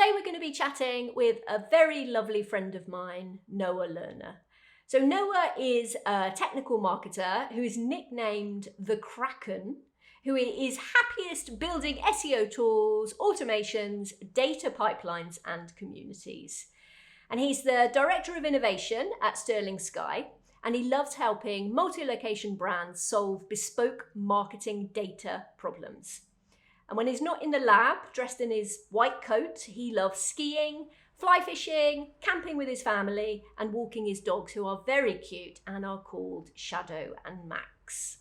today we're going to be chatting with a very lovely friend of mine, Noah Lerner. So Noah is a technical marketer who is nicknamed the Kraken, who is happiest building SEO tools, automations, data pipelines, and communities. And he's the Director of Innovation at Sterling Sky, and he loves helping multi-location brands solve bespoke marketing data problems. And when he's not in the lab, dressed in his white coat, he loves skiing, fly fishing, camping with his family, and walking his dogs, who are very cute and are called Shadow and Max.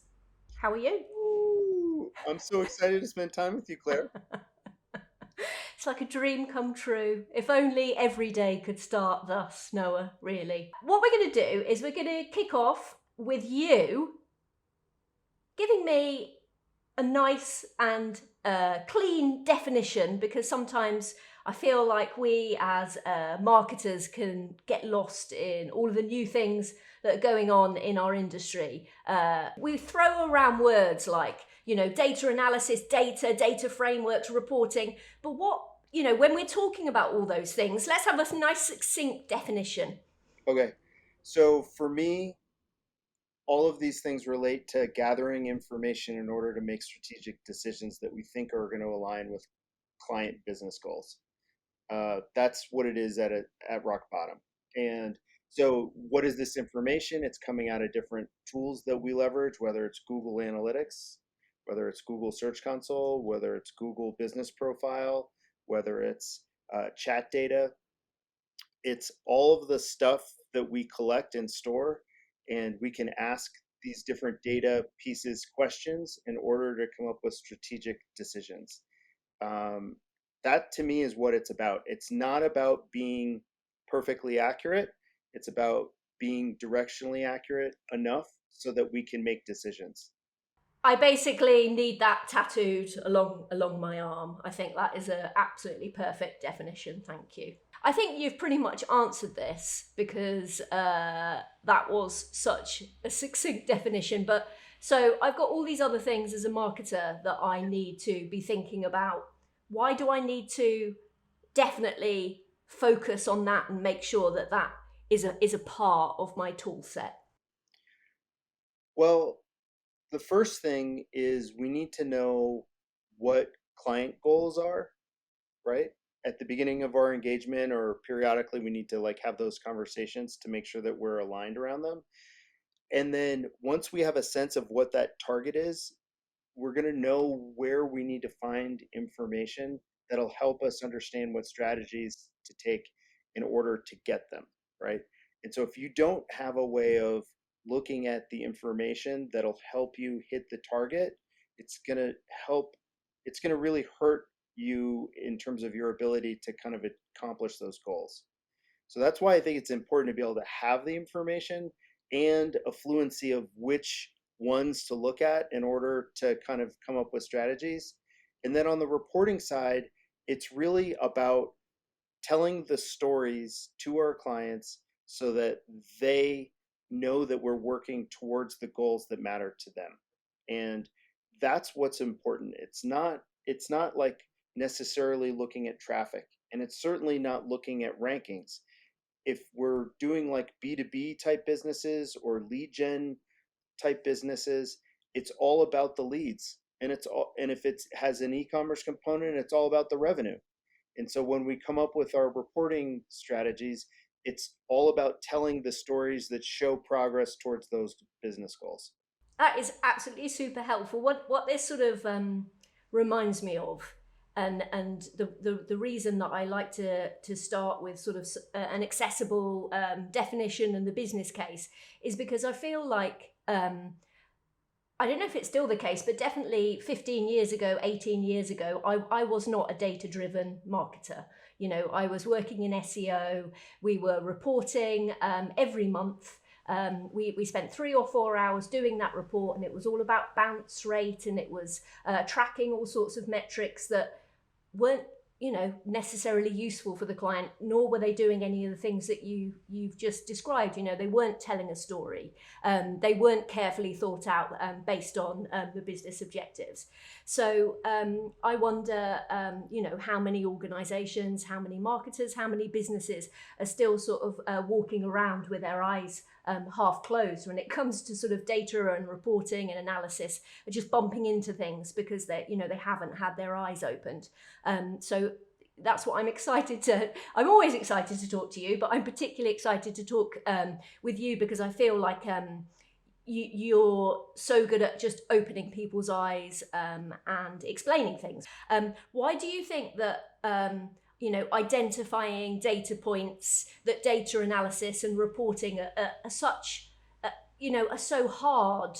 How are you? Ooh, I'm so excited to spend time with you, Claire. It's like a dream come true. If only every day could start thus, Noah, really. What we're going to do is we're going to kick off with you giving me a nice and clean definition, because sometimes I feel like we as marketers can get lost in all of the new things that are going on in our industry. We throw around words like, data analysis, data frameworks, reporting, but when we're talking about all those things, let's have a nice succinct definition. Okay, so for me, all of these things relate to gathering information in order to make strategic decisions that we think are going to align with client business goals. That's what it is at rock bottom. And so, what is this information? It's coming out of different tools that we leverage, whether it's Google Analytics, whether it's Google Search Console, whether it's Google Business Profile, whether it's chat data. It's all of the stuff that we collect and store, and we can ask these different data pieces questions in order to come up with strategic decisions. Um, that to me is what it's about. It's not about being perfectly accurate. It's about being directionally accurate enough so that we can make decisions. I basically need that tattooed along my arm. I think that is an absolutely perfect definition. Thank you. I think you've pretty much answered this, because that was such a succinct definition. But so I've got all these other things as a marketer that I need to be thinking about. Why do I need to definitely focus on that and make sure that that is a part of my tool set? Well, the first thing is we need to know what client goals are, right? At the beginning of our engagement or periodically, we need to like have those conversations to make sure that we're aligned around them. And then once we have a sense of what that target is, we're going to know where we need to find information that'll help us understand what strategies to take in order to get them, right? And so if you don't have a way of looking at the information that'll help you hit the target, it's going to help, it's going to really hurt you in terms of your ability to kind of accomplish those goals. So that's why I think it's important to be able to have the information and a fluency of which ones to look at in order to kind of come up with strategies. And then on the reporting side, it's really about telling the stories to our clients so that they know that we're working towards the goals that matter to them. And that's what's important. It's not like necessarily looking at traffic, and it's certainly not looking at rankings. If we're doing like B2B type businesses or lead gen type businesses, it's all about the leads. And if it has an e-commerce component, it's all about the revenue. And so when we come up with our reporting strategies, it's all about telling the stories that show progress towards those business goals. That is absolutely super helpful. What this sort of reminds me of, and the reason that I like to start with sort of an accessible definition and the business case, is because I feel like I don't know if it's still the case, but definitely 15 years ago, 18 years ago, I was not a data-driven marketer. I was working in SEO. We were reporting every month. We spent 3 or 4 hours doing that report, and it was all about bounce rate, and it was tracking all sorts of metrics that weren't necessarily useful for the client, nor were they doing any of the things that you've just described. They weren't telling a story. They weren't carefully thought out, based on the business objectives. So I wonder, how many organizations, how many marketers, how many businesses are still sort of walking around with their eyes half closed when it comes to sort of data and reporting and analysis, are just bumping into things because they haven't had their eyes opened. So that's what I'm always excited to talk to you, but I'm particularly excited to talk with you because I feel like you're so good at just opening people's eyes and explaining things. Why do you think that identifying data points, that data analysis and reporting are such are so hard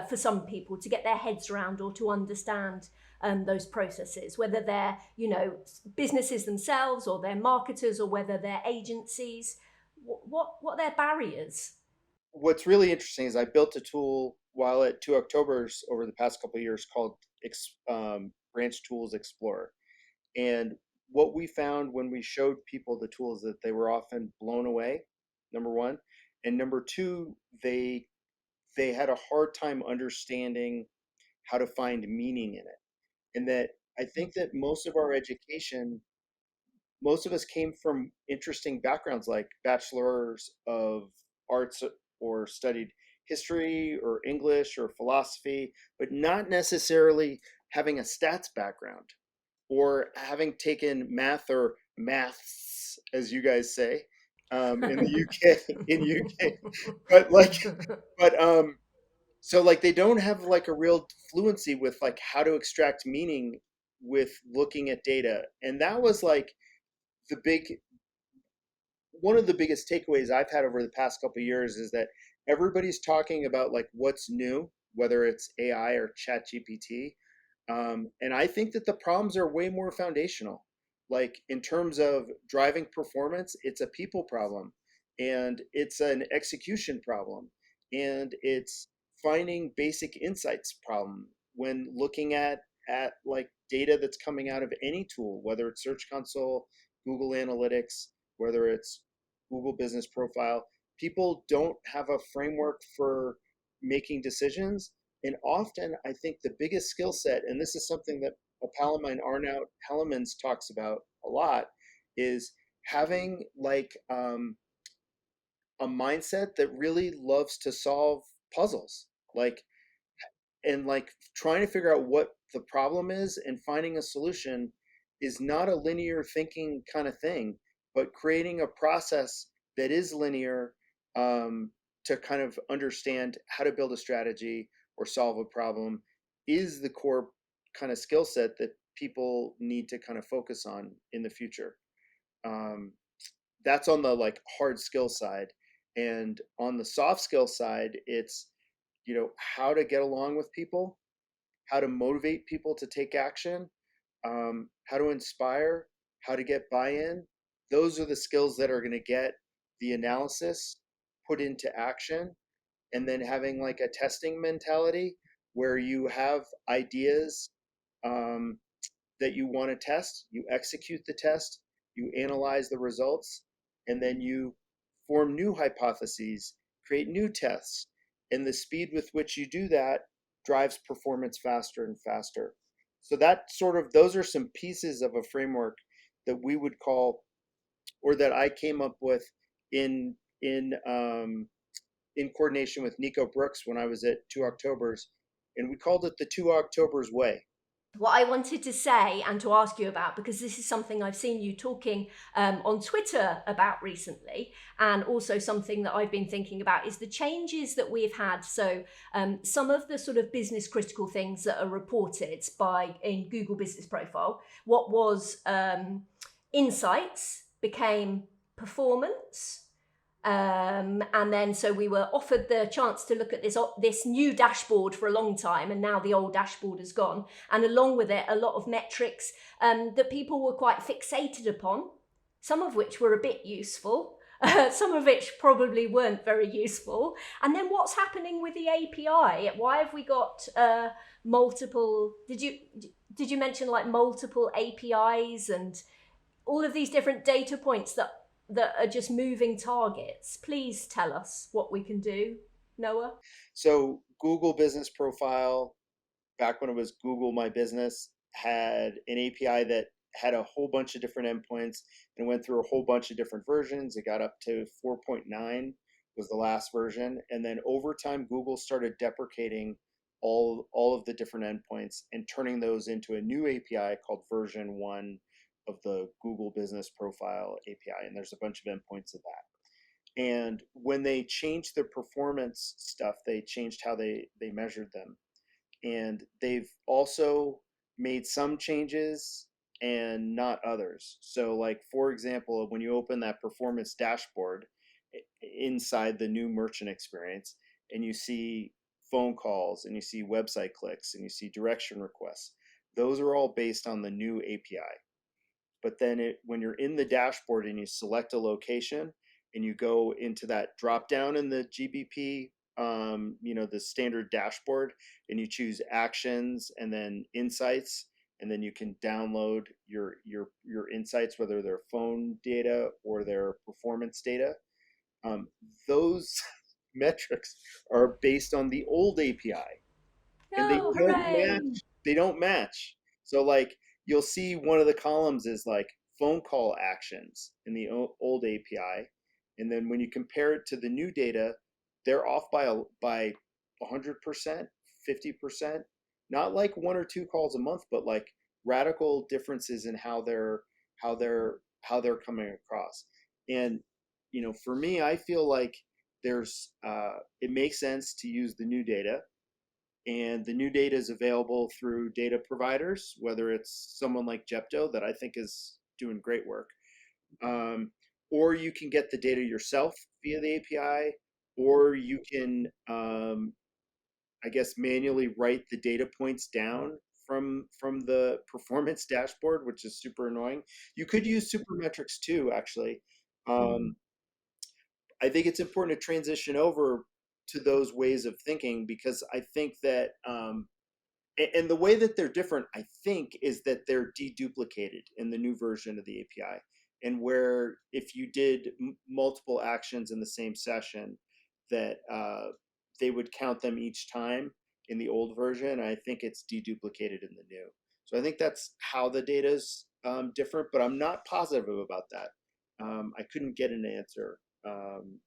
for some people to get their heads around or to understand those processes, whether they're businesses themselves or they're marketers or whether they're agencies? What are their barriers? What's really interesting is I built a tool while at 2 Octobers over the past couple of years called Branch Tools Explorer. And what we found when we showed people the tools, that they were often blown away, number one. And number two, they had a hard time understanding how to find meaning in it. And that I think that most of us came from interesting backgrounds like bachelors of arts or studied history or English or philosophy, but not necessarily having a stats background or having taken math or maths, as you guys say, in the UK, in UK, but but so like they don't have like a real fluency with like how to extract meaning with looking at data, and that was like the big one of the biggest takeaways I've had over the past couple of years is that everybody's talking about like what's new, whether it's AI or Chat GPT. And I think that the problems are way more foundational. Like in terms of driving performance, it's a people problem and it's an execution problem and it's finding basic insights problem when looking at like data that's coming out of any tool, whether it's Search Console, Google Analytics, whether it's Google Business Profile. People don't have a framework for making decisions. And often, I think the biggest skill set, and this is something that a pal of mine, Arnout Hellemans, talks about a lot, is having like a mindset that really loves to solve puzzles. Like and like trying to figure out what the problem is and finding a solution is not a linear thinking kind of thing, but creating a process that is linear, to kind of understand how to build a strategy or solve a problem is the core kind of skill set that people need to kind of focus on in the future. um, that's on the like hard skill side, and on the soft skill side, it's how to get along with people, how to motivate people to take action, how to inspire, how to get buy-in. Those are the skills that are going to get the analysis put into action, and then having like a testing mentality where you have ideas, um, that you want to test, you execute the test, you analyze the results, and then you form new hypotheses, create new tests. And the speed with which you do that drives performance faster and faster. So those are some pieces of a framework that we would call, or that I came up with in in um, in coordination with Nico Brooks when I was at 2 Octobers, and we called it the 2 Octobers way. What I wanted to say and to ask you about, because this is something I've seen you talking on Twitter about recently, and also something that I've been thinking about, is the changes that we've had. So some of the sort of business critical things that are reported in Google Business Profile, what was insights became performance. And then so we were offered the chance to look at this new dashboard for a long time, and now the old dashboard is gone, and along with it a lot of metrics that people were quite fixated upon, some of which were a bit useful, some of which probably weren't very useful. And then what's happening with the API? Why have we got multiple? did you mention like multiple APIs and all of these different data points that are just moving targets? Please tell us what we can do, Noah. So Google Business Profile, back when it was Google My Business, had an API that had a whole bunch of different endpoints and went through a whole bunch of different versions. It got up to 4.9 was the last version, and then over time Google started deprecating all of the different endpoints and turning those into a new API called version 1 of the Google Business Profile API, and there's a bunch of endpoints of that. And when they changed the performance stuff, they changed how they measured them, and they've also made some changes and not others. So, like for example, when you open that performance dashboard inside the new merchant experience, and you see phone calls, and you see website clicks, and you see direction requests, those are all based on the new API. But then when you're in the dashboard and you select a location and you go into that drop down in the GBP, the standard dashboard, and you choose actions and then insights, and then you can download your insights, whether they're phone data or their performance data. Those metrics are based on the old API, and they Oh, don't hooray! match. They don't match. So like you'll see one of the columns is like phone call actions in the old API, and then when you compare it to the new data, they're off by 100%, 50%. Not like one or two calls a month, but like radical differences in how they're coming across. And for me, I feel like there's it makes sense to use the new data, and the new data is available through data providers, whether it's someone like Jepto that I think is doing great work, um, or you can get the data yourself via the API, or you can, I guess, manually write the data points down from the performance dashboard, which is super annoying. You could use supermetrics too, actually. Um, I think it's important to transition over to those ways of thinking, because I think that and the way that they're different, I think, is that they're deduplicated in the new version of the API. And where if you did multiple actions in the same session, that they would count them each time in the old version. I think it's deduplicated in the new. So I think that's how the data is different, but I'm not positive about that. I couldn't get an answer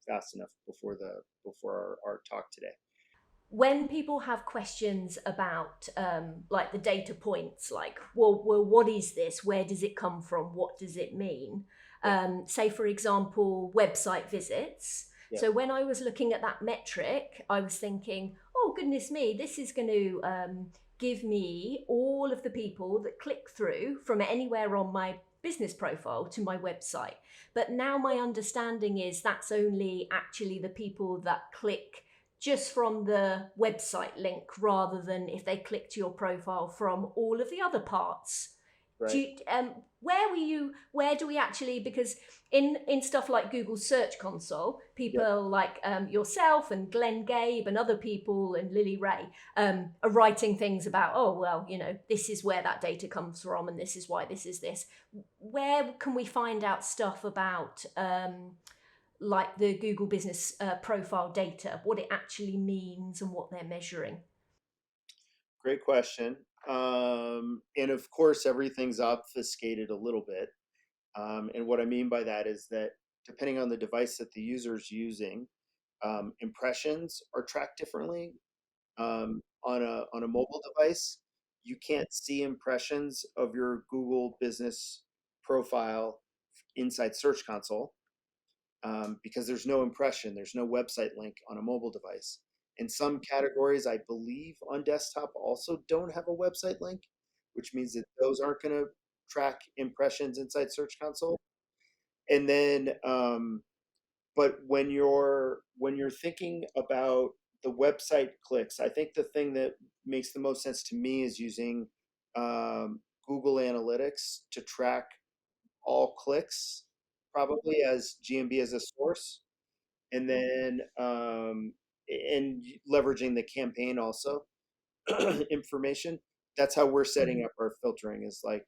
fast enough before our talk today. When people have questions about like the data points, like, well, what is this? Where does it come from? What does it mean? Yeah, Say, for example, website visits. yeah, So when I was looking at that metric, I was thinking, oh, goodness me, this is going to give me all of the people that click through from anywhere on my business profile to my website. But now my understanding is that's only actually the people that click just from the website link rather than if they click to your profile from all of the other parts. Do right. you, where do we actually, because in stuff like Google Search Console, Yeah. people like yourself and Glenn Gabe and other people and Lily Ray are writing things about, oh, well, this is where that data comes from and this is why this is this. Where can we find out stuff about like the Google Business Profile data, what it actually means and what they're measuring? Great question. And of course, everything's obfuscated a little bit. And what I mean by that is that depending on the device that the user is using, impressions are tracked differently. On a mobile device, you can't see impressions of your Google Business Profile inside Search Console, because there's no impression, there's no website link on a mobile device. And some categories, I believe, on desktop also don't have a website link, which means that those aren't going to track impressions inside Search Console. And then, but when you're thinking about the website clicks, I think the thing that makes the most sense to me is using Google Analytics to track all clicks, probably as GMB as a source, and then and leveraging the campaign also information. that's how we're setting Mhm. up our filtering is like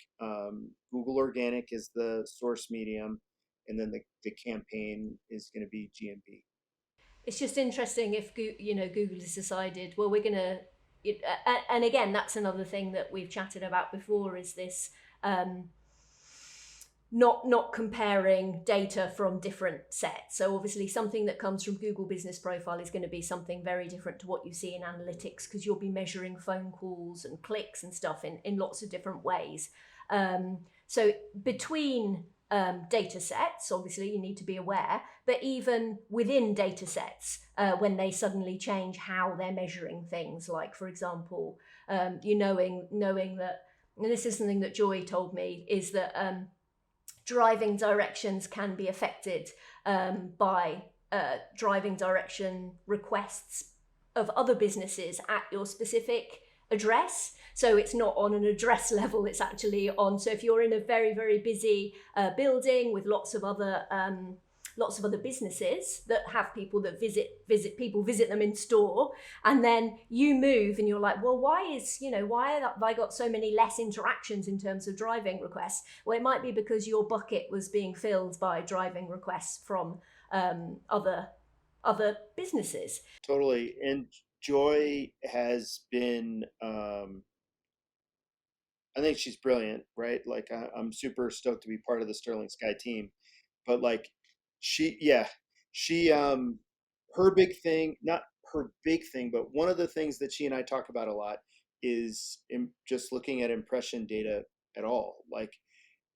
Google Organic is the source medium, and then the campaign is going to be GMB. It's just interesting if Google has decided, well, we're gonna. And again, that's another thing that we've chatted about before is this um, not comparing data from different sets. So obviously something that comes from Google Business Profile is going to be something very different to what you see in analytics because you'll be measuring phone calls and clicks and stuff in lots of different ways. So between data sets, obviously you need to be aware, but even within data sets, when they suddenly change how they're measuring things, like for example, you knowing that, and this is something that Joy told me, is that driving directions can be affected by driving direction requests of other businesses at your specific address. So it's not on an address level, it's actually on. So if you're in a very, very busy building with lots of other businesses that have people that visit them in store, and then you move and you're like, well, why have I got so many less interactions in terms of driving requests? Well, it might be because your bucket was being filled by driving requests from other businesses. Totally. And Joy has been, I think she's brilliant, right? Like I'm super stoked to be part of the Sterling Sky team. But like yeah, she her big thing, not her big thing, but one of the things that she and I talk about a lot is just looking at impression data at all. Like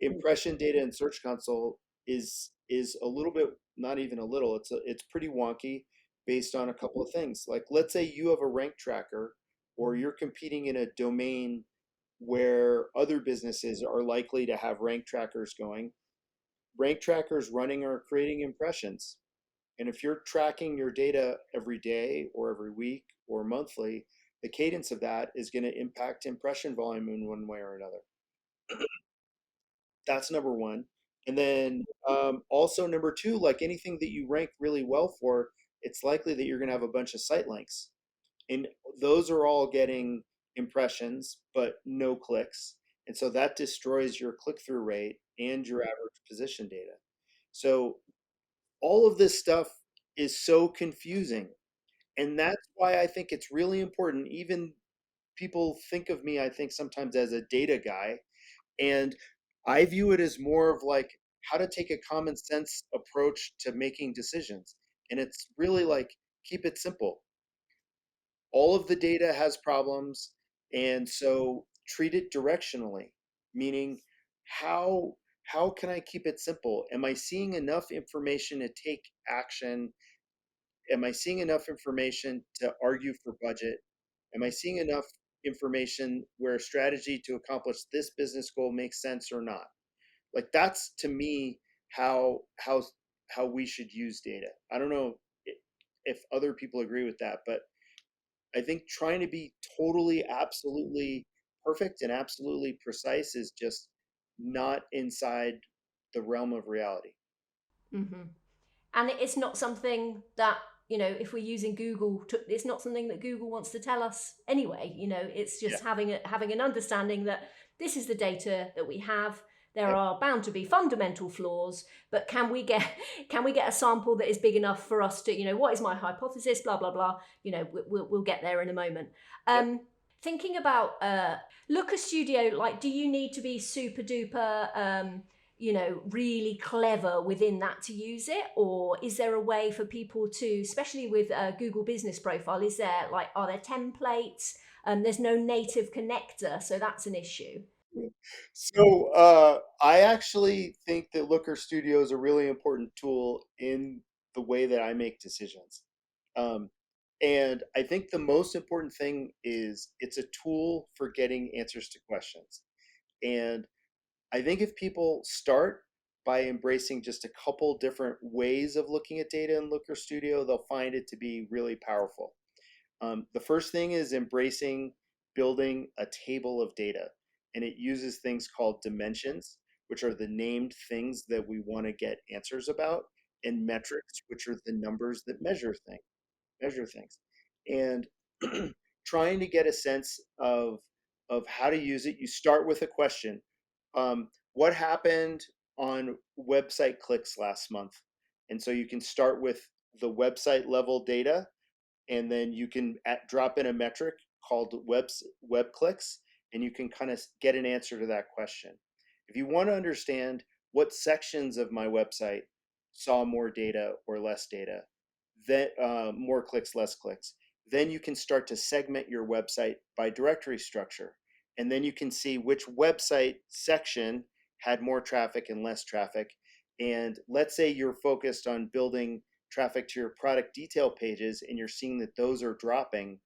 impression data in Search Console is a little bit, not even a little, it's pretty wonky based on a couple of things. Like let's say you have a rank tracker or you're competing in a domain where other businesses are likely to have rank trackers going. Rank trackers running or creating impressions. And if you're tracking your data every day or every week or monthly, the cadence of that is going to impact impression volume in one way or another. That's number one. And then also number two, like anything that you rank really well for, it's likely that you're going to have a bunch of site links. And those are all getting impressions, but no clicks. And so that destroys your click through rate and your average position data. So all of this stuff is so confusing. And that's why I think it's really important. Even people think of me, I think, sometimes as a data guy. And I view it as more of like how to take a common sense approach to making decisions. And it's really like keep it simple. All of the data has problems, and so treat it directionally, meaning how how can I keep it simple? Am I seeing enough information to take action? Am I seeing enough information to argue for budget? Am I seeing enough information where a strategy to accomplish this business goal makes sense or not? Like that's to me how we should use data. I don't know if other people agree with that, but I think trying to be totally, absolutely perfect and absolutely precise is just not inside the realm of reality. Mm-hmm. And it's not something that, if we're using Google, it's not something that Google wants to tell us anyway. It's Yeah. just having an understanding that this is the data that we have. There Yep. are bound to be fundamental flaws, but can we get can we get a sample that is big enough for us to, what is my hypothesis, blah blah blah. We'll get there in a moment. Yep. Thinking about Looker Studio, like, do you need to be super duper really clever within that to use it, or is there a way for people to, especially with Google Business Profile, are there templates? There's no native connector, so that's an issue. So I actually think that Looker Studio is a really important tool in the way that I make decisions. Um, and I think the most important thing is it's a tool for getting answers to questions. And I think if people start by embracing just a couple different ways of looking at data in Looker Studio, they'll find it to be really powerful. The first thing is embracing building a table of data, and it uses things called dimensions, which are the named things that we want to get answers about, and metrics, which are the numbers that measure things, and trying to get a sense of of how to use it. You start with a question. What happened on website clicks last month? And so you can start with the website level data, and then you can drop in a metric called web clicks, and you can kind of get an answer to that question. If you want to understand what sections of my website saw more data or less data, then more clicks, less clicks, then you can start to segment your website by directory structure, and then you can see which website section had more traffic and less traffic. And let's say you're focused on building traffic to your product detail pages and you're seeing that those are dropping,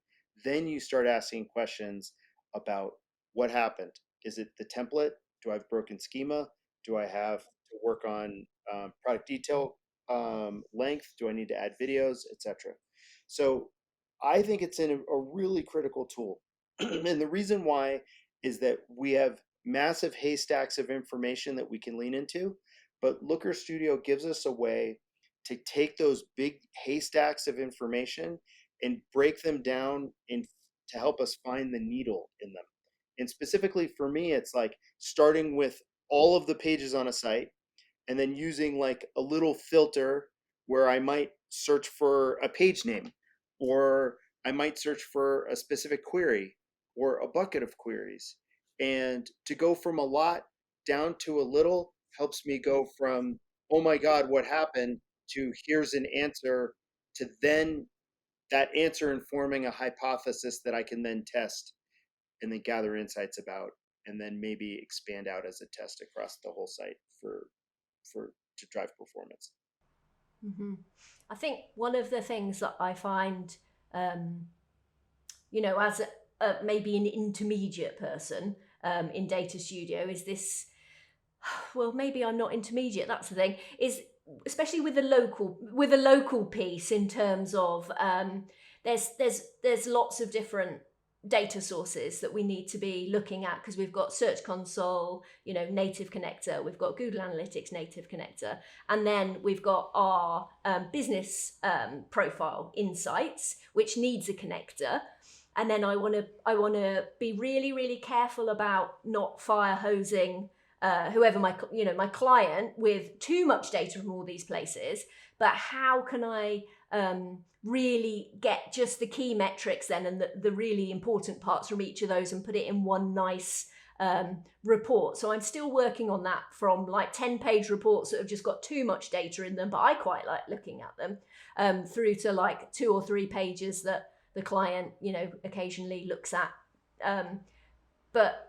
then you start asking questions about what happened. Is it the template? Do I have broken schema? Do I have to work on product detail length? Do I need to add videos, etc.? So I think it's a really critical tool. And the reason why is that we have massive haystacks of information that we can lean into, but Looker Studio gives us a way to take those big haystacks of information and break them down to help us find the needle in them. And specifically for me, it's like starting with all of the pages on a site and then using like a little filter where I might search for a page name, or I might search for a specific query or a bucket of queries. And to go from a lot down to a little helps me go from, oh my God, what happened, to here's an answer, to then that answer informing a hypothesis that I can then test and then gather insights about, and then maybe expand out as a test across the whole site for to drive performance. Hmm. I think one of the things that I find, um, as maybe an intermediate person in Data Studio, is this. Well, maybe I'm not intermediate. That's the thing. Is especially with a local piece in terms of there's lots of different data sources that we need to be looking at, because we've got Search Console, native connector, we've got Google Analytics native connector, and then we've got our business profile insights, which needs a connector. And then I want to be really really careful about not fire hosing whoever my client with too much data from all these places. But how can I really get just the key metrics then, and the really important parts from each of those, and put it in one nice report? So I'm still working on that, from like 10-page reports that have just got too much data in them, but I quite like looking at them, through to like 2 or 3 pages that the client occasionally looks at. But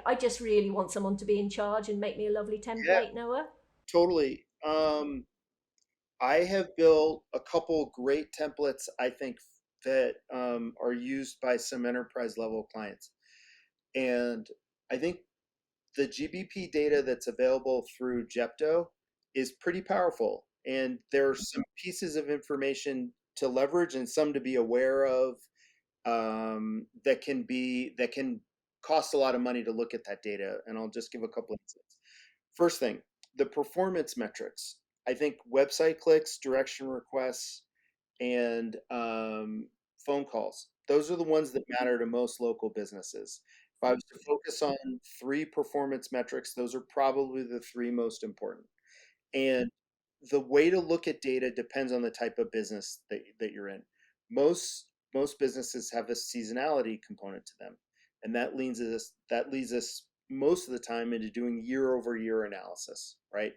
I just really want someone to be in charge and make me a lovely Yeah, template, Noah. totally. I have built a couple great templates, I think, that are used by some enterprise level clients. And I think the GBP data that's available through Jepto is pretty powerful. And there are some pieces of information to leverage and some to be aware of, that can cost a lot of money to look at that data. And I'll just give a couple of insights. First thing, the performance metrics. I think website clicks, direction requests, and phone calls. Those are the ones that matter to most local businesses. If I was to focus on three performance metrics, those are probably the three most important. And the way to look at data depends on the type of business that you're in. Most businesses have a seasonality component to them, and that leads us most of the time into doing year over year analysis, right?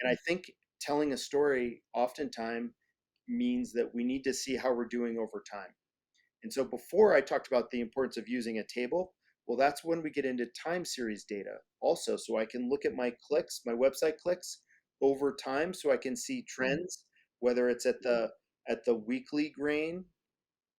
And I think telling a story oftentimes means that we need to see how we're doing over time. And so before I talked about the importance of using a table, well, that's when we get into time series data also. So I can look at my clicks, my website clicks over time, so I can see trends, whether it's at the weekly grain,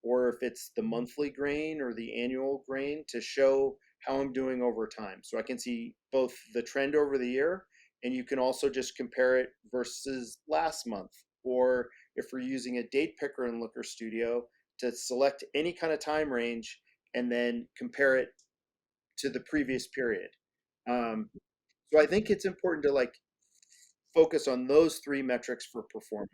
or if it's the monthly grain or the annual grain, to show how I'm doing over time. So I can see both the trend over the year, and you can also just compare it versus last month. Or if we're using a date picker in Looker Studio, to select any kind of time range and then compare it to the previous period. Um, so I think it's important to like focus on those three metrics for performance.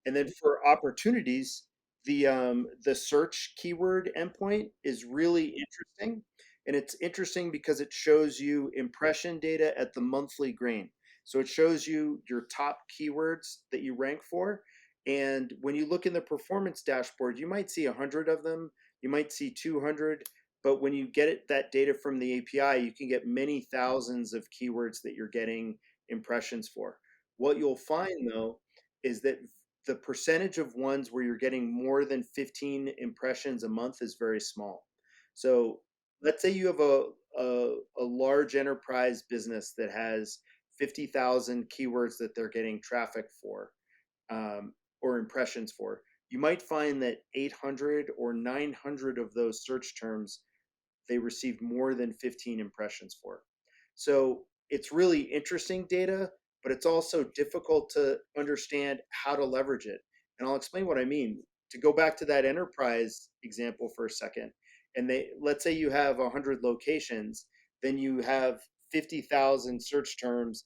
And then for opportunities, the search keyword endpoint is really interesting. And it's interesting because it shows you impression data at the monthly grain. So it shows you your top keywords that you rank for. And when you look in the performance dashboard, you might see 100 of them, you might see 200, but when you get that data from the API, you can get many thousands of keywords that you're getting impressions for. What you'll find though is that the percentage of ones where you're getting more than 15 impressions a month is very small. So let's say you have a large enterprise business that has 50,000 keywords that they're getting traffic for, or impressions for. You might find that 800 or 900 of those search terms they received more than 15 impressions for. So it's really interesting data, but it's also difficult to understand how to leverage it. And I'll explain what I mean. To go back to that enterprise example for a second, and they let's say you have 100 locations, then you have 50,000 search terms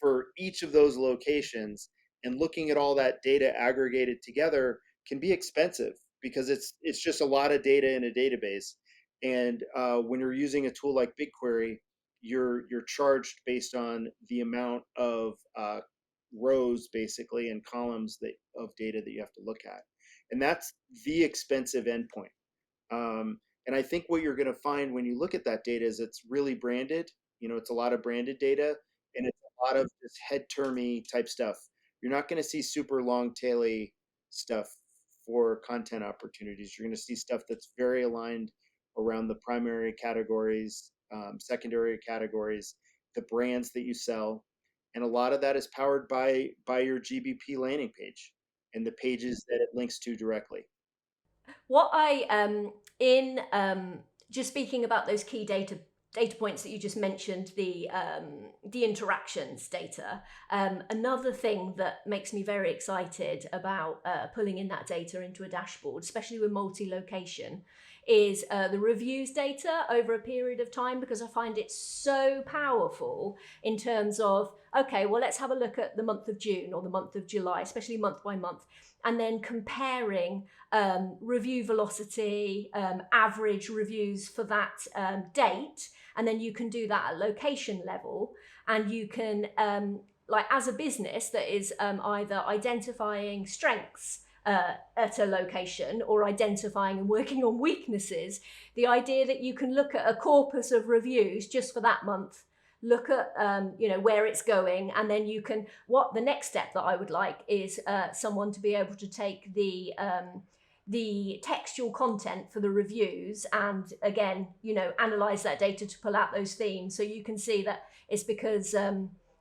for each of those locations, and looking at all that data aggregated together can be expensive because it's just a lot of data in a database. And when you're using a tool like BigQuery, you're charged based on the amount of rows basically and columns that of data that you have to look at, and that's the expensive endpoint. And I think what you're going to find when you look at that data is it's really branded. You know, it's a lot of branded data, and it's a lot of this head termy type stuff. You're not going to see super long taily stuff for content opportunities. You're going to see stuff that's very aligned around the primary categories, secondary categories, the brands that you sell, and a lot of that is powered by your GBP landing page and the pages that it links to directly. What I in just speaking about those key data points that you just mentioned, the interactions data. Another thing that makes me very excited about pulling in that data into a dashboard, especially with multi-location, is the reviews data over a period of time, because I find it so powerful in terms of, okay, well, let's have a look at the month of June or the month of July, especially month by month, and then comparing review velocity, average reviews for that date, and then you can do that at location level, and you can like as a business that is either identifying strengths at a location or identifying and working on weaknesses, the idea that you can look at a corpus of reviews just for that month, look at where it's going, and then you can, what the next step that I would like is someone to be able to take the textual content for the reviews and again analyze that data to pull out those themes, so you can see that it's because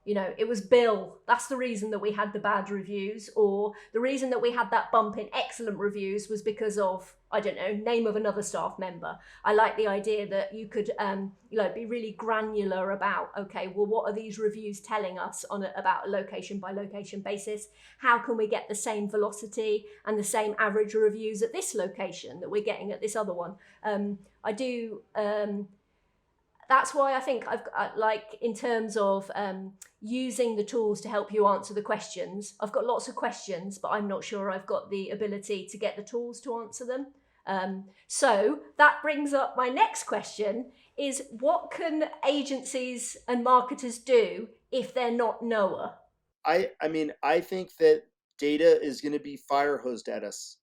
it was Bill, that's the reason that we had the bad reviews, or the reason that we had that bump in excellent reviews was because of, I don't know, name of another staff member. I like the idea that you could be really granular about, okay, well, what are these reviews telling us about a location by location basis? How can we get the same velocity and the same average reviews at this location that we're getting at this other one? I do That's why I think like in terms of using the tools to help you answer the questions. I've got lots of questions, but I'm not sure I've got the ability to get the tools to answer them. So that brings up my next question: is what can agencies and marketers do if they're not NOAA? I think that data is going to be fire hosed at us.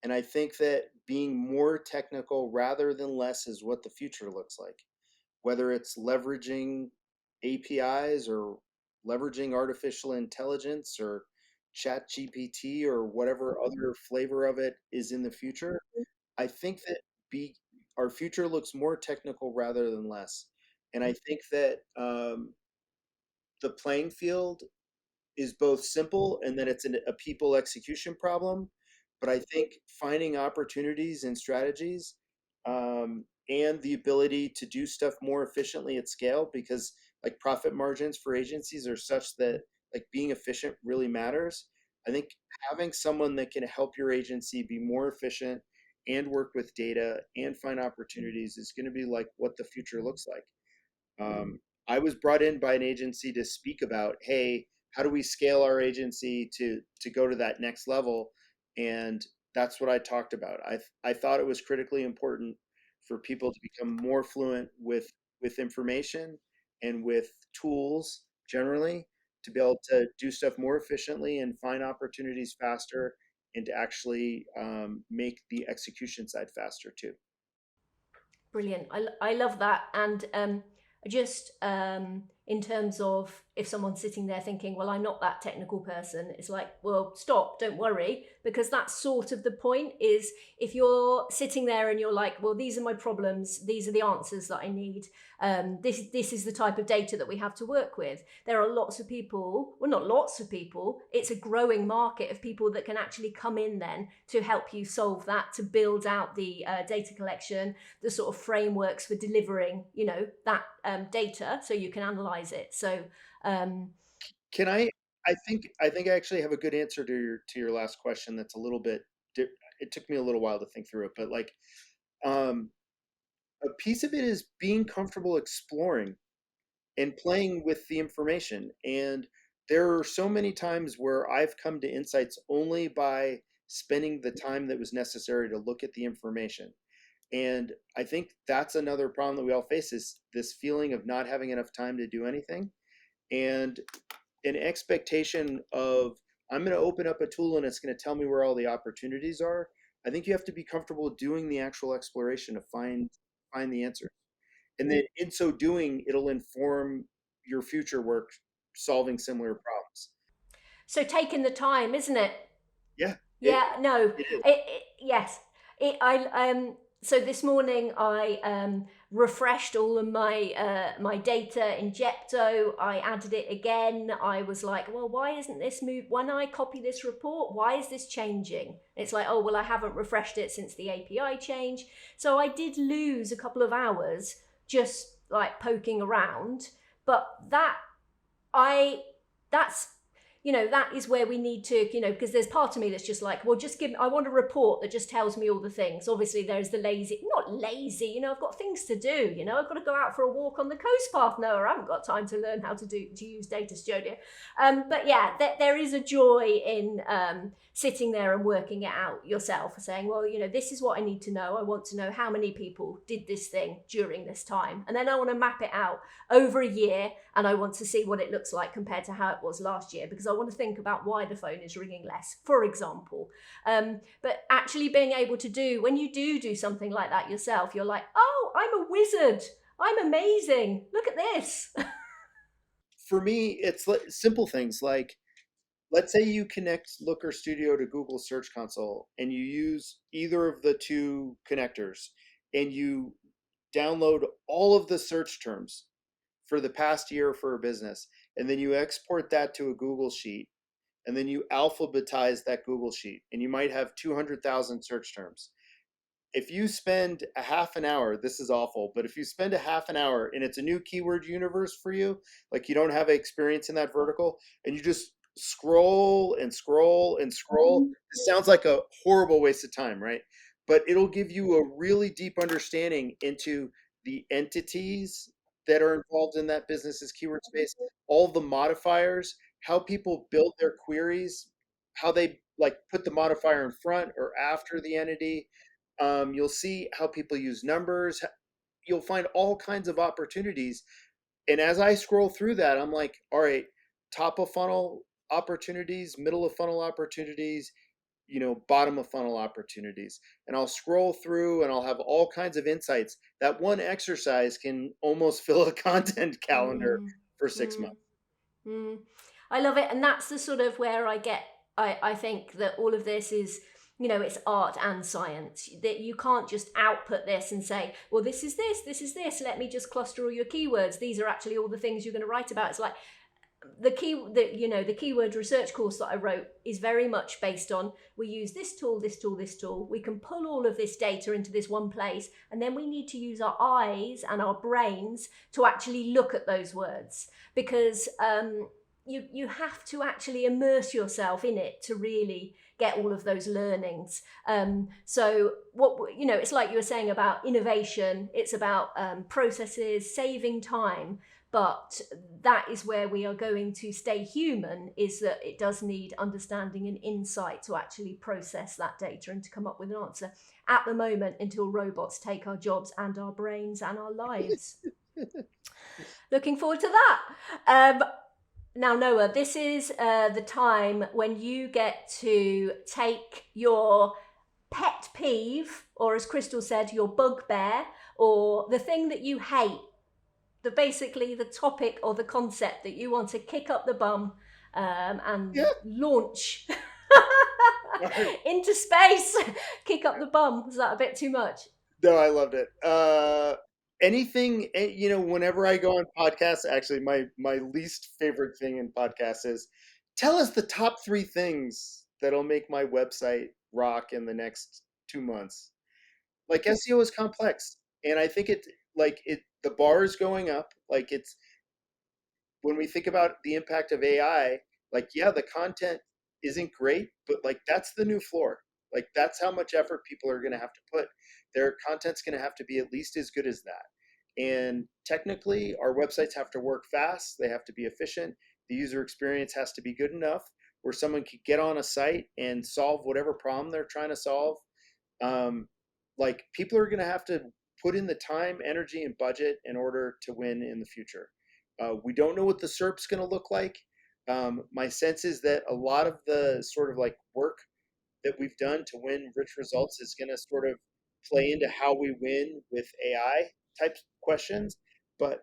And I think that being more technical rather than less is what the future looks like. Whether it's leveraging APIs or leveraging artificial intelligence or chat GPT or whatever other flavor of it is in the future, I think that be our future looks more technical rather than less. And I think that the playing field is both simple and that it's a people execution problem. But I think finding opportunities and strategies, and the ability to do stuff more efficiently at scale, because like profit margins for agencies are such that like being efficient really matters. I think having someone that can help your agency be more efficient and work with data and find opportunities is going to be like what the future looks like. I was brought in by an agency to speak about, hey, how do we scale our agency to go to that next level? And that's what I talked about. I thought it was critically important for people to become more fluent with information and with tools generally to be able to do stuff more efficiently and find opportunities faster and to actually make the execution side faster too. Brilliant. I love that. And just in terms of if someone's sitting there thinking, well, I'm not that technical person, it's like, well, stop, don't worry, because that's sort of the point is if you're sitting there and you're like, well, these are my problems, these are the answers that I need. This is the type of data that we have to work with. There are lots of people, well, not lots of people, it's a growing market of people that can actually come in then to help you solve that, to build out the data collection, the sort of frameworks for delivering, that data so you can analyze it. So Can I think I actually have a good answer to your last question that's a little bit it took me a little while to think through it, but like um a piece of it is being comfortable exploring and playing with the information. And there are so many times where I've come to insights only by spending the time that was necessary to look at the information. And I think that's another problem that we all face is this feeling of not having enough time to do anything and an expectation of I'm going to open up a tool and it's going to tell me where all the opportunities are. I think you have to be comfortable doing the actual exploration to find the answer. And then in so doing, it'll inform your future work solving similar problems. so taking the time, isn't it? Yeah, Yeah, no, it is. yes. So this morning I refreshed all of my data in Jepto. I added it again. I was like, well, why isn't this move? When I copy this report, why is this changing? It's like, oh, well, I haven't refreshed it since the API change. So I did lose a couple of hours just like poking around, but I that's that is where we need to, because there's part of me that's just like, well, just give me, I want a report that just tells me all the things. Obviously, there's the lazy, not lazy, I've got things to do, I've got to go out for a walk on the coast path. No, I haven't got time to learn how to use Data Studio. But yeah, there is a joy in sitting there and working it out yourself, saying, well, this is what I need to know. I want to know how many people did this thing during this time. And then I want to map it out over a year and I want to see what it looks like compared to how it was last year, because I want to think about why the phone is ringing less, for example. But actually being able to do, when you do something like that yourself, you're like, oh, I'm a wizard. I'm amazing. Look at this. For me, it's simple things like let's say you connect Looker Studio to Google Search Console and you use either of the two connectors and you download all of the search terms for the past year for a business, and then you export that to a Google Sheet, and then you alphabetize that Google Sheet, and you might have 200,000 search terms. If you spend a half an hour, this is awful, but if you spend a half an hour and it's a new keyword universe for you, like you don't have experience in that vertical, and you just scroll and scroll and scroll, it sounds like a horrible waste of time, right? But it'll give you a really deep understanding into the entities that are involved in that business's keyword space, all the modifiers, how people build their queries, how they like put the modifier in front or after the entity. You'll see how people use numbers. You'll find all kinds of opportunities. And as I scroll through that, I'm like, all right, top of funnel opportunities, middle of funnel opportunities, bottom of funnel opportunities. And I'll scroll through and I'll have all kinds of insights. That one exercise can almost fill a content calendar Mm, for 6 months. mm, mm. I love it. And that's the sort of where I think that all of this is, it's art and science. That you can't just output this and say, well, this is this, let me just cluster all your keywords. These are actually all the things you're going to write about. It's like the keyword research course that I wrote is very much based on, we use this tool, this tool, this tool. We can pull all of this data into this one place, and then we need to use our eyes and our brains to actually look at those words, because you have to actually immerse yourself in it to really get all of those learnings. So it's like you were saying about innovation. It's about processes, saving time. But that is where we are going to stay human, is that it does need understanding and insight to actually process that data and to come up with an answer at the moment, until robots take our jobs and our brains and our lives. Looking forward to that. Now, Noah, this is the time when you get to take your pet peeve, or as Crystal said, your bugbear, or the thing that you hate, basically the topic or the concept that you want to kick up the bum and Yeah. launch All right. into space. Kick up the bum. Was that a bit too much? No, I loved it. Anything, whenever I go on podcasts, actually, my least favorite thing in podcasts is tell us the top 3 things that'll make my website rock in the next 2 months. Like SEO is complex, and I think the bar is going up. Like it's when we think about the impact of AI, like, yeah, the content isn't great, but like that's the new floor. Like that's how much effort people are going to have to put. Their content's going to have to be at least as good as that. And technically, our websites have to work fast. They have to be efficient. The user experience has to be good enough where someone could get on a site and solve whatever problem they're trying to solve. um, like people are going to have to put in the time, energy, and budget in order to win in the future. We don't know what the SERP's going to look like. My sense is that a lot of the sort of like work that we've done to win rich results is going to sort of play into how we win with AI type questions. But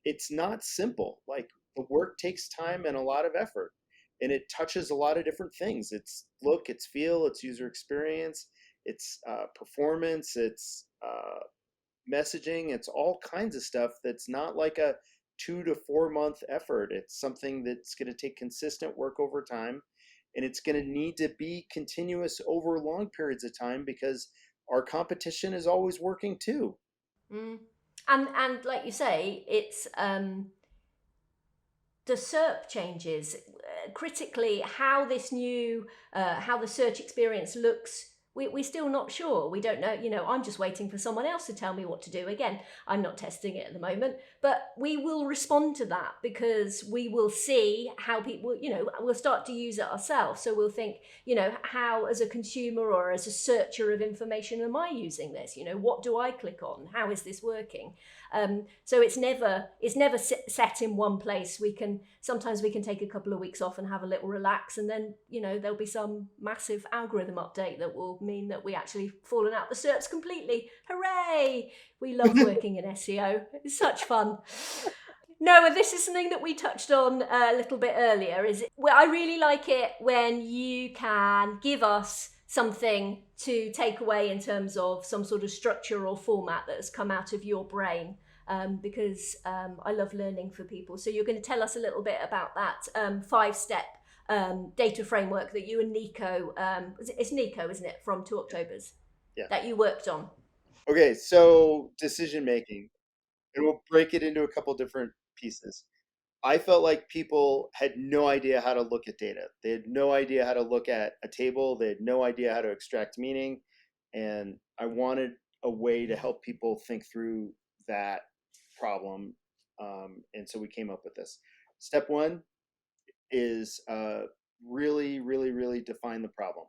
it's not simple. Like the work takes time and a lot of effort, and it touches a lot of different things. It's look, it's feel, it's user experience, it's performance, it's messaging, it's all kinds of stuff that's not like a 2 to 4 month effort. It's something that's going to take consistent work over time, and it's going to need to be continuous over long periods of time because our competition is always working too. Mm. And like you say, it's the SERP changes. Critically, how this new, how the search experience looks, we're still not sure. We don't know. I'm just waiting for someone else to tell me what to do. Again, I'm not testing it at the moment, but we will respond to that because we will see how people, we'll start to use it ourselves. So we'll think, how as a consumer or as a searcher of information am I using this? What do I click on? How is this working? So it's never set in one place. Sometimes we can take a couple of weeks off and have a little relax, and then there'll be some massive algorithm update that will mean that we actually fallen out the SERPs completely. Hooray! We love working in SEO. It's such fun. No, this is something that we touched on a little bit earlier. I really like it when you can give us something to take away in terms of some sort of structure or format that has come out of your brain, because I love learning for people. So you're going to tell us a little bit about that 5-step data framework that you and Nico, it's Nico, isn't it, from 2 Octobers, Yeah. that you worked on? Okay, so decision making, and we'll break it into a couple different pieces. I felt like people had no idea how to look at data. They had no idea how to look at a table. They had no idea how to extract meaning. And I wanted a way to help people think through that problem. And so we came up with this. Step one is really, really, really define the problem.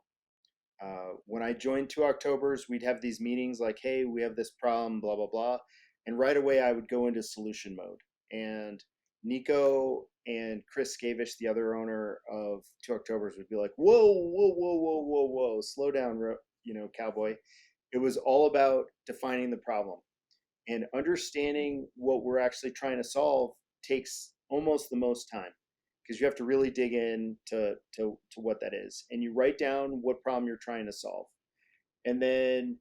When I joined 2 Octobers, we'd have these meetings like, hey, we have this problem, blah, blah, blah. And right away, I would go into solution mode. And Nico and Chris Skavish, the other owner of 2 Octobers, would be like, whoa, whoa, whoa, whoa, whoa, whoa, slow down, cowboy. It was all about defining the problem. And understanding what we're actually trying to solve takes almost the most time because you have to really dig in to what that is. And you write down what problem you're trying to solve. And then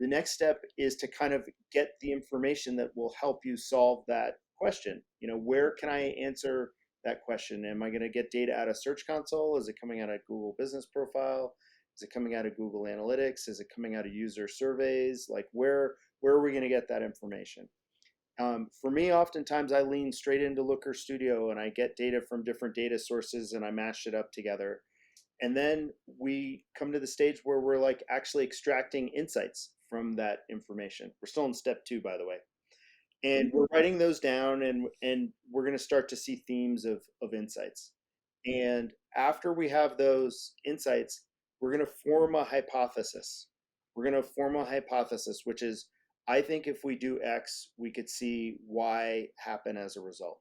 the next step is to kind of get the information that will help you solve that question. Where can I answer that question? Am I going to get data out of Search Console? Is it coming out of Google Business Profile? Is it coming out of Google Analytics? Is it coming out of user surveys? Like where are we going to get that information? For me, oftentimes I lean straight into Looker Studio and I get data from different data sources and I mash it up together. And then we come to the stage where we're like actually extracting insights from that information. We're still in step 2, by the way. And we're writing those down, and we're going to start to see themes of insights. And after we have those insights, we're going to form a hypothesis. We're going to form a hypothesis, which is, I think if we do X, we could see Y happen as a result.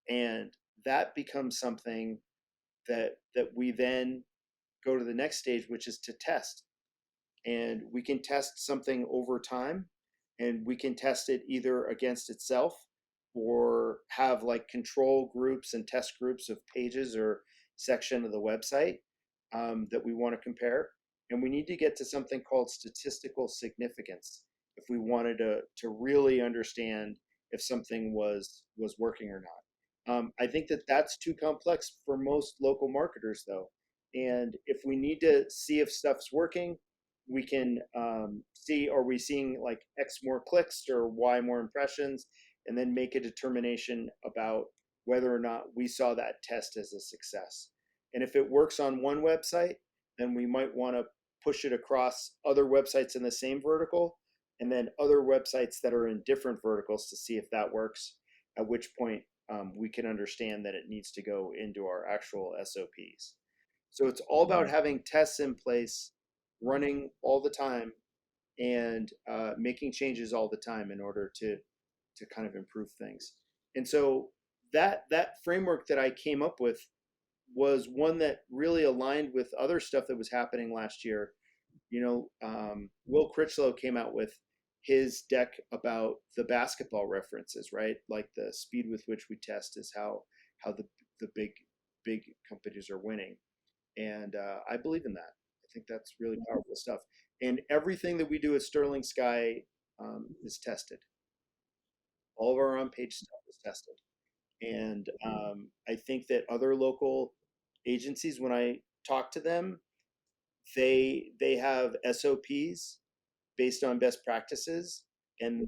And that becomes something that we then go to the next stage, which is to test. And we can test something over time, and we can test it either against itself or have like control groups and test groups of pages or section of the website that we want to compare. And we need to get to something called statistical significance if we wanted to really understand if something was working or not. I think that that's too complex for most local marketers, though. And if we need to see if stuff's working, we can see, are we seeing like X more clicks or Y more impressions, and then make a determination about whether or not we saw that test as a success. And if it works on one website, then we might want to push it across other websites in the same vertical, and then other websites that are in different verticals to see if that works, at which point we can understand that it needs to go into our actual SOPs. So it's all about having tests in place, running all the time, and making changes all the time in order to kind of improve things. And so that framework that I came up with was one that really aligned with other stuff that was happening last year. Will Critchlow came out with his deck about the basketball references, right? Like the speed with which we test is how the big companies are winning. And I believe in that. I think that's really powerful stuff. And everything that we do at Sterling Sky is tested. All of our on-page stuff is tested. And I think that other local agencies, when I talk to them, they have SOPs based on best practices, and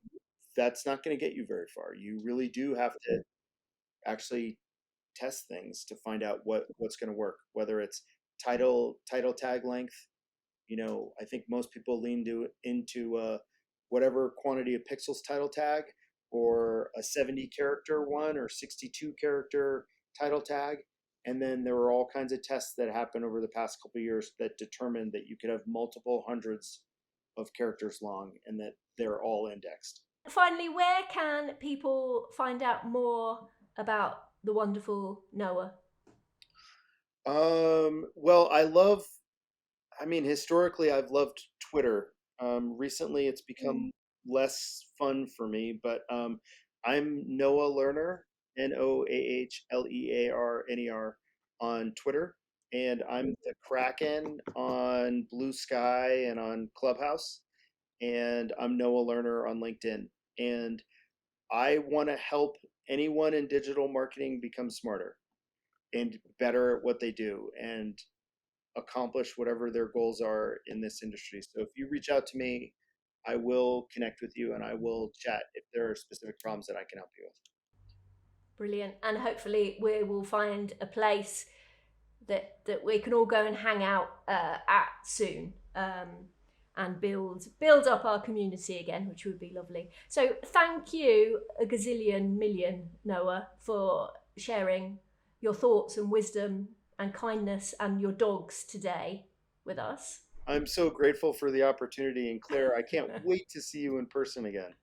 that's not going to get you very far. You really do have to actually test things to find out what's going to work, whether it's title tag length. I think most people lean into whatever quantity of pixels title tag, or a 70 character one or 62 character title tag. And then there were all kinds of tests that happened over the past couple of years that determined that you could have multiple hundreds of characters long and that they're all indexed. Finally, where can people find out more about the wonderful Noah? Well, I mean, historically, I've loved Twitter. Recently, it's become less fun for me, but I'm Noah Lerner, NOAHLEARNER on Twitter, and I'm the Kraken on Blue Sky and on Clubhouse, and I'm Noah Lerner on LinkedIn. And I want to help anyone in digital marketing become smarter and better at what they do, and accomplish whatever their goals are in this industry. So if you reach out to me, I will connect with you and I will chat if there are specific problems that I can help you with. Brilliant. And hopefully we will find a place that we can all go and hang out at soon, and build up our community again, which would be lovely. So thank you a gazillion million, Noah, for sharing your thoughts and wisdom and kindness and your dogs today with us. I'm so grateful for the opportunity, and Claire, I can't wait to see you in person again.